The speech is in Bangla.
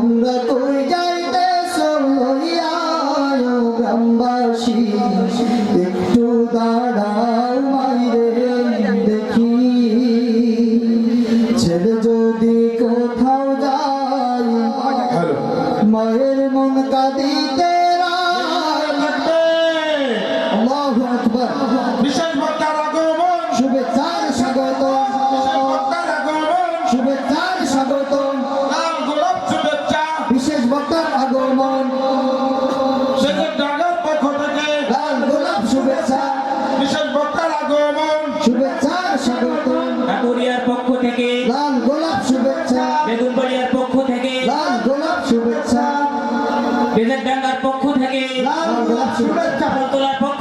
তোমরা কই যাইতেছ লইয়া গ্রামবাসী একটু দাঁড়াও মাইরে দেখি ছেলে যদি কোথাও যায় মায়ের মন কাঁদিতে আল্লাহু আকবার বিশেষ বক্তার আগমন শুভেচ্ছার স্বাগত শুভেচ্ছার স্বাগত লাল গোলাপ শুভেচ্ছা বিশেষ বক্তার আগমন সেক্রেটারির পক্ষ থেকে লাল গোলাপ শুভেচ্ছা বিশেষ বক্তার আগমন শুভেচ্ছার স্বাগত ঠাকুরিয়ার পক্ষ থেকে লাল গোলাপ শুভেচ্ছা বেগুনবাড়িয়ার পক্ষ থেকে লাল গোলাপ শুভেচ্ছা বেজারডাঙ্গার পক্ষ থেকে লাল গোলাপ শুভেচ্ছা তোলার পক্ষ